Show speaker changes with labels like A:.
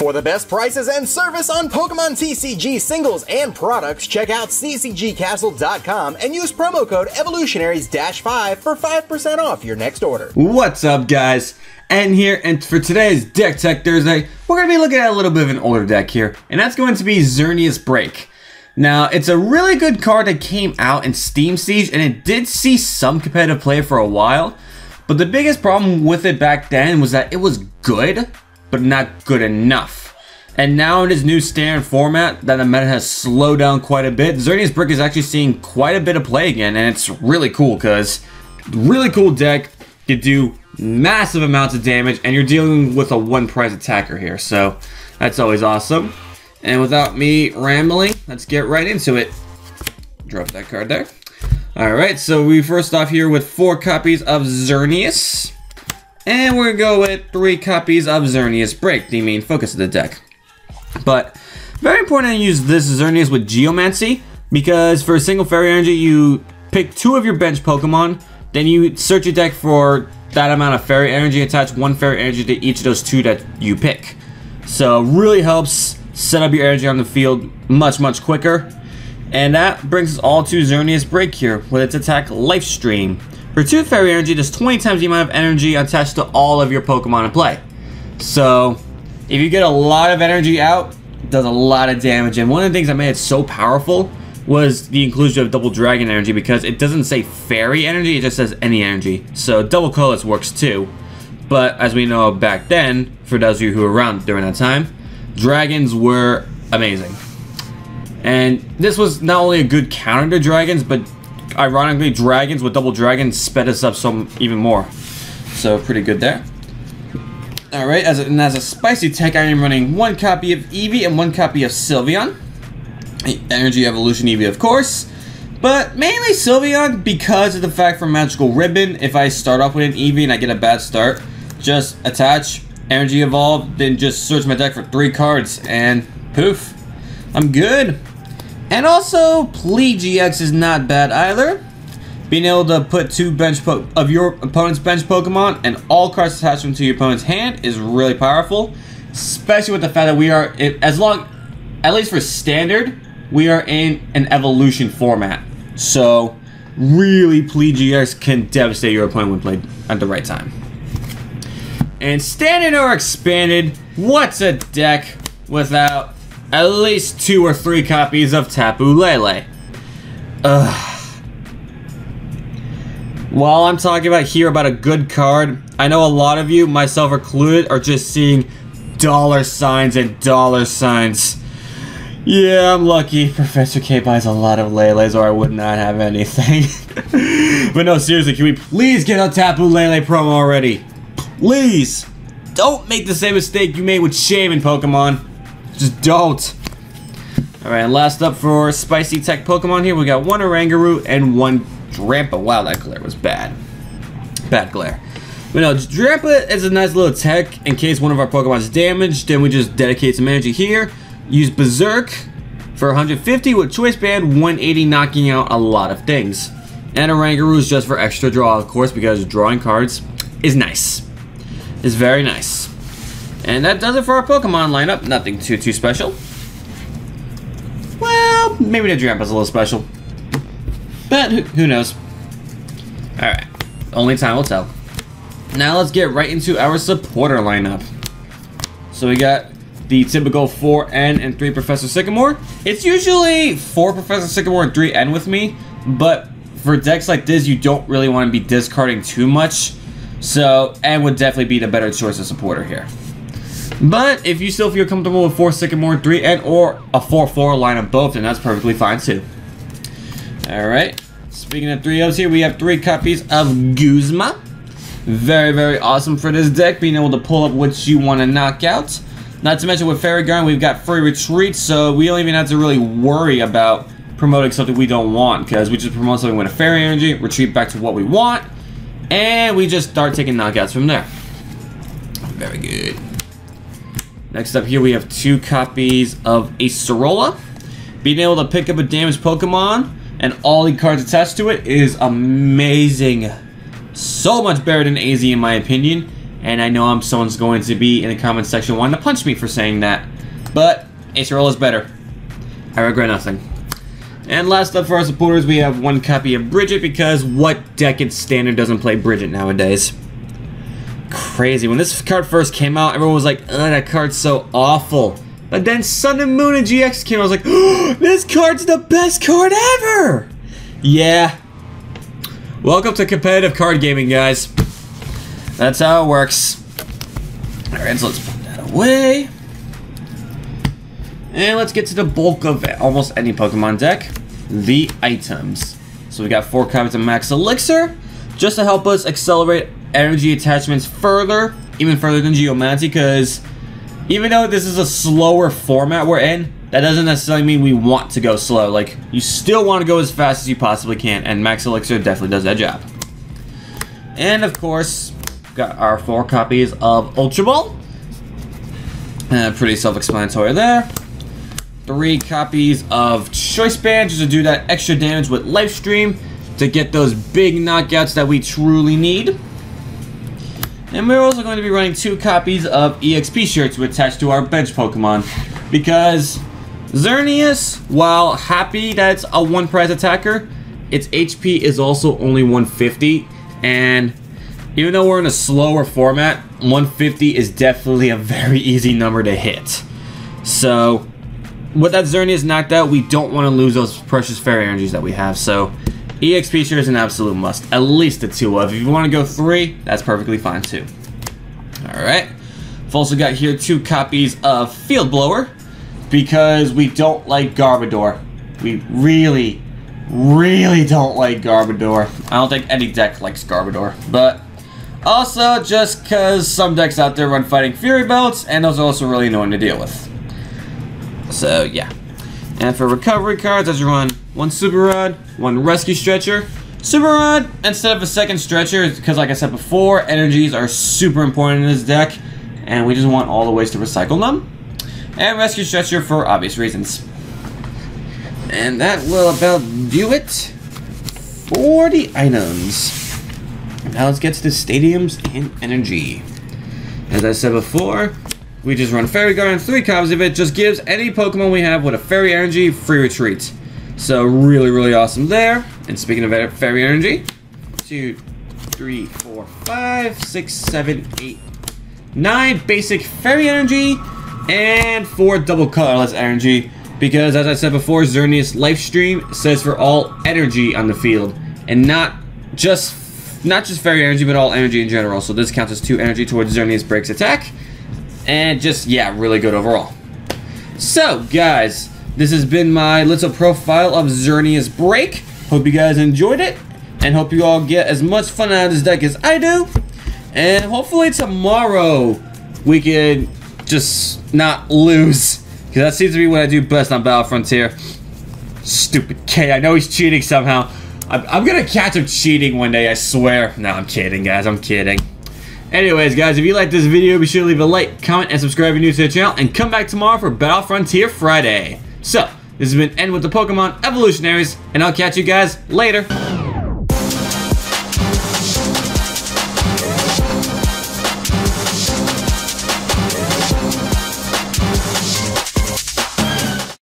A: For the best prices and service on Pokemon TCG singles and products, check out ccgcastle.com and use promo code Evolutionaries-5 for 5% off your next order.
B: What's up, guys? And here, and for today's Deck Tech Thursday, we're going to be looking at a little bit of an older deck here, and that's going to be Xerneas BREAK. Now, it's a really good card that came out in Steam Siege, and it did see some competitive play for a while, but the biggest problem with it back then was that it was good, but not good enough. And now in this new standard format that the meta has slowed down quite a bit, Xerneas BREAK is actually seeing quite a bit of play again, and it's really cool because really cool deck. You do massive amounts of damage, and you're dealing with a one-price attacker here, so that's always awesome. And without me rambling, let's get right into it. Drop that card there. Alright, so we first off here with 4 copies of Xerneas. And we're going to go with 3 copies of Xerneas BREAK, the main focus of the deck. But very important to use this Xerneas with Geomancy, because for a single Fairy Energy, you pick 2 of your bench Pokemon, then you search your deck for that amount of Fairy Energy, attach 1 Fairy Energy to each of those 2 that you pick. So really helps set up your energy on the field much quicker. And that brings us all to Xerneas BREAK here with its attack Life Stream. For 2 Fairy Energy, there's 20 times the amount of energy attached to all of your Pokemon in play. So if you get a lot of energy out, it does a lot of damage. And one of the things that made it so powerful was the inclusion of Double Dragon Energy, because it doesn't say Fairy Energy, it just says any energy. So Double Colorless works too. But as we know back then, for those of you who were around during that time, dragons were amazing. And this was not only a good counter to dragons, but ironically dragons with Double Dragon sped us up even more. So pretty good there. Alright, as a spicy tech, I am running 1 copy of Eevee and 1 copy of Sylveon. Energy Evolution Eevee, of course. But mainly Sylveon because of the fact from Magical Ribbon, if I start off with an Eevee and I get a bad start, just attach Energy Evolve, then just search my deck for 3 cards, and poof, I'm good. And also, GX is not bad either. Being able to put 2 of your opponent's bench Pokemon and all cards attached them to your opponent's hand is really powerful, especially with the fact that we are, at least for standard, we are in an evolution format. So, really, GX can devastate your opponent when played at the right time. And standard or expanded, what's a deck without at least 2 or 3 copies of Tapu Lele? While I'm talking about a good card, I know a lot of you, myself included, are just seeing dollar signs and dollar signs. Yeah, I'm lucky Professor K buys a lot of Leles, or I would not have anything. But no, seriously, can we please get a Tapu Lele promo already? Please! Don't make the same mistake you made with Shaman Pokemon. Just don't. Alright, last up for Spicy Tech Pokemon here, we got 1 Oranguru and 1 Drampa. Wow, that glare was bad. Bad glare. But no, Drampa is a nice little tech in case one of our Pokemon is damaged, then we just dedicate some energy here. Use Berserk for 150 with Choice Band 180, knocking out a lot of things. And Oranguru is just for extra draw, of course, because drawing cards is nice. Is very nice. And that does it for our Pokemon lineup. Nothing too special. Well, maybe the Drampa's a little special. But who knows. Alright. Only time will tell. Now let's get right into our supporter lineup. So we got the typical 4N and 3 Professor Sycamore. It's usually 4 Professor Sycamore and 3 N with me, but for decks like this, you don't really want to be discarding too much. So, N would definitely be the better choice of supporter here. But if you still feel comfortable with 4 Sycamore and 3 N, or a 4-4 line of both, then that's perfectly fine too. Alright, speaking of 3-Os here, we have 3 copies of Guzma. Very awesome for this deck, being able to pull up what you want to knock out. Not to mention with Fairy Garden, we've got free retreat, so we don't even have to really worry about promoting something we don't want, because we just promote something with a Fairy Energy, retreat back to what we want, and we just start taking knockouts from there. Very good. Next up here, we have 2 copies of Acerola. Being able to pick up a damaged Pokemon and all the cards attached to it is amazing. So much better than AZ in my opinion. And I know someone's going to be in the comment section wanting to punch me for saying that. But AceTrainerLiam is better. I regret nothing. And last up for our supporters, we have one copy of Bridget, because what deck in Standard doesn't play Bridget nowadays? Crazy. When this card first came out, everyone was like, ugh, that card's so awful. But then Sun and Moon and GX came out, I was like, oh, this card's the best card ever! Yeah. Welcome to competitive card gaming, guys. That's how it works. Alright, so let's put that away. And let's get to the bulk of almost any Pokemon deck. The items. So we got 4 copies of Max Elixir, just to help us accelerate energy attachments further, even further than Geomancy, because even though this is a slower format we're in, that doesn't necessarily mean we want to go slow. Like, you still want to go as fast as you possibly can, and Max Elixir definitely does that job. And of course, got our 4 copies of Ultra Ball. Pretty self-explanatory there. 3 copies of Choice Band, just to do that extra damage with Life Stream, to get those big knockouts that we truly need. And we're also going to be running 2 copies of EXP shirts to attach to our bench Pokemon, because Xerneas, while happy that it's a 1 prize attacker, its HP is also only 150, and even though we're in a slower format, 150 is definitely a very easy number to hit. So with that Xerneas knocked out, we don't want to lose those precious fairy energies that we have, so EXP share is an absolute must. At least a 2 of. If you want to go 3, that's perfectly fine too. Alright. We've also got here 2 copies of Field Blower, because we don't like Garbodor. We really don't like Garbodor. I don't think any deck likes Garbodor. But also just because some decks out there run Fighting Fury Belts, and those are also really annoying to deal with. So yeah. And for recovery cards, I just run 1 Super Rod, 1 Rescue Stretcher. Super Rod, instead of a second stretcher, because like I said before, energies are super important in this deck, and we just want all the ways to recycle them. And Rescue Stretcher for obvious reasons. And that will about do it for the items. Now let's get to the stadiums and energy. As I said before, we just run Fairy Guard, and 3 copies of it just gives any Pokemon we have with a Fairy Energy free retreat. So really awesome there. And speaking of Fairy Energy, 2, 3, 4, 5, 6, 7, 8, 9 basic Fairy Energy, and 4 double colorless energy, because as I said before, Xerneas Life Stream says for all energy on the field, and not just Fairy Energy, but all energy in general. So this counts as 2 energy towards Xerneas Break's attack. And just, yeah, really good overall. So, guys, this has been my little profile of Xerneas Break. Hope you guys enjoyed it, and hope you all get as much fun out of this deck as I do. And hopefully tomorrow we can just not lose, because that seems to be what I do best on Battle Frontier. Stupid K, I know he's cheating somehow. I'm gonna catch him cheating one day, I swear. No, I'm kidding, guys, I'm kidding. Anyways, guys, if you like this video, be sure to leave a like, comment, and subscribe if you're new to the channel, and come back tomorrow for Battle Frontier Friday. So, this has been End with the Pokemon Evolutionaries, and I'll catch you guys later.